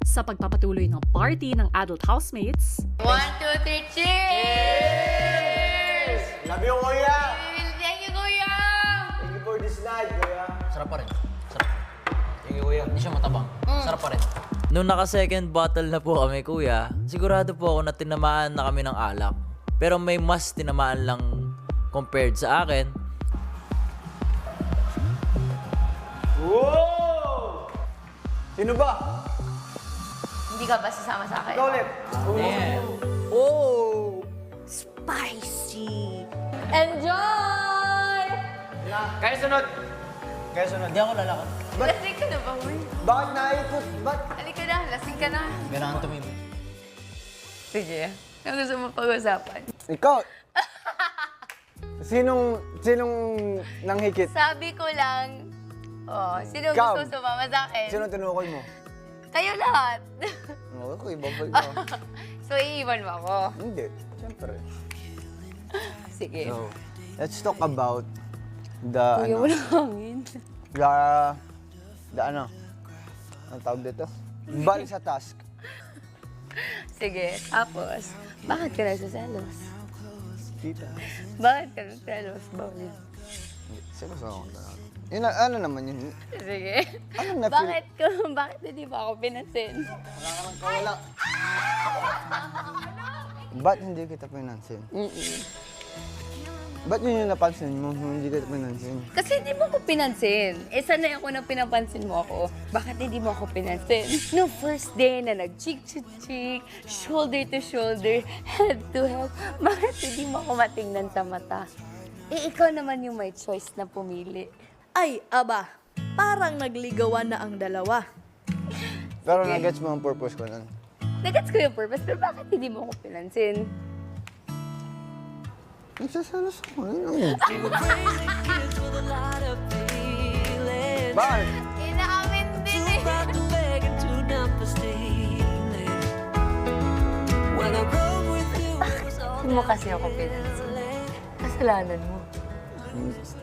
Sa pagpapatuloy ng party ng adult housemates, 1, 2, 3, cheers! Love you, Kuya! Thank you, Kuya! Thank you for this night, Kuya. Sarap pa rin. Sarap. Thank you, Kuya. Hindi siya matabang. Sarap pa rin. Nung naka-second bottle na po kami, kuya, sigurado po ako na tinamaan na kami ng alak. Pero may mas tinamaan lang compared sa akin. Wow! Sino ba? Hindi ka ba sasama sa akin? Ikaw ulit. Oh! spicy! Enjoy! Kaya sunod. Kaya sunod. Hindi ako lalakad. Lasing ka na ba, Uy? Bakit naikot? Ba't? Halika na, lasing ka na. Kailangan tumibig. Sige, ano gusto mo pag-usapan? Ikaw. Sinong nanghikit? Sabi ko lang, sino Ikaw. gusto sumama sa akin? Sino tinukoy mo? Kayo lahat. Oo, ako, ibabay mo. So, iiwan mo ako. Hindi. Siyempre. Sige. So, let's talk about the, Kuya, ano, walang hangin. the ano, ang tawag dito? Bal sa task. Sige, tapos, bakit ka nagsaselos? Kita. Bakit ka nagsaselos, Bawli? Seryoso ako talaga. Yun, ano naman yun? Sige. Ano na-feel? Bakit hindi ba ako pinansin? Wala. Ba't hindi kita pinansin? Ba't yun yung napansin mo? Hindi kita pinansin. Kasi hindi mo ako pinansin. Sanay ako na pinapansin mo ako. Bakit hindi mo ako pinansin? No first day na nag-cheek to cheek, shoulder to shoulder, head to head, bakit hindi mo ako matingnan sa mata? Ikaw naman yung may choice na pumili. Ay, aba, parang nagligawan na ang dalawa. Pero nag-gets mo ang purpose ko nun. Nagets ko yung purpose, pero bakit hindi mo ako pinansin? Nagsasalas ako. Bakit? Inaamin din eh. Hindi mo kasi ako pinansin. Kasalanan mo.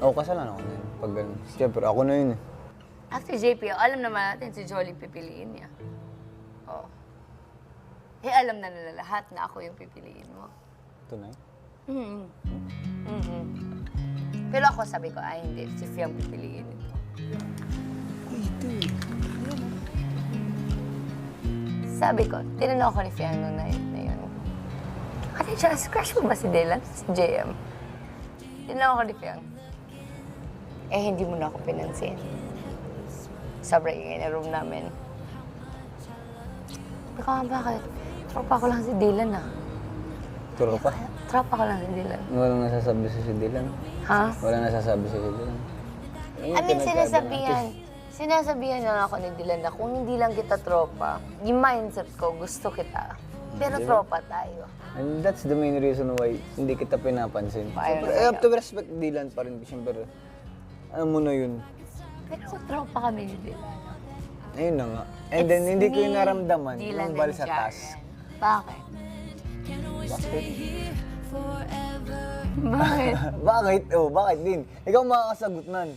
Ako kasalanan ako na yun. Pag ganun. Siyempre, ako na yun eh. After JP, alam naman natin si Jolly pipiliin niya. Oo. Eh, alam na nila lahat na ako yung pipiliin mo. Tunay? Pero ako sabi ko, ay hindi, si Fiang pipiliin ito. Sabi ko, tinanong ako ni Fiang noong night na yun. Ate, siya, crush mo ba si Dylan? Si JM? Tinanong ako ni Fiang. Eh, hindi mo na ako pinansin. Sobrang ingay na room namin. Ikaw, bakit? Tropa ko lang si Dylan, ah. Turo pa. Tropa ko lang si Dylan. Walang nasasabi sa si Dylan. Ha? Walang nasasabi sa si Dylan. I mean, sinasabihan lang ako ni Dylan na kung hindi lang kita tropa, yung mindset ko, gusto kita. Pero tropa tayo. And that's the main reason why hindi kita pinapansin. Ayaw Siyempre, na I have to respect Dylan pa rin. Siyempre, ano mo na yun. Pero kung tropa kami ni Dylan. Ayun na nga. And then, hindi ko yung naramdaman Dylan yung bal and sa Jaren. task. Bakit? Bakit? Bakit? Bakit? Oh, bakit din? Ikaw makakasagot nun.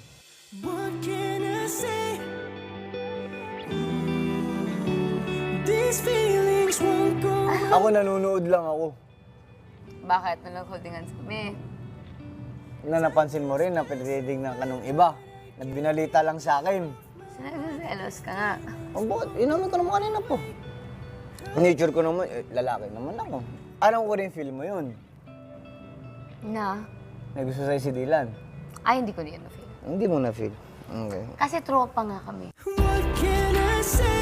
What can I say? These feelings won't go. Ako nanonood lang ako. Bakit? Nalagholdingan kami. Na napansin mo rin na pinitignan ka nung iba. Nagbinalita lang sa akin. Sinasaselos ka nga. Oh, bakit? Inamin ko naman kanina po. Nature ko naman, lalaki naman ako. Alam ko rin feel mo yun. Na? Na gusto sa'yo si Dylan. Ay, hindi ko na yun na-feel. Hindi mo na feel. Okay. Kasi tropa nga kami. What can I say?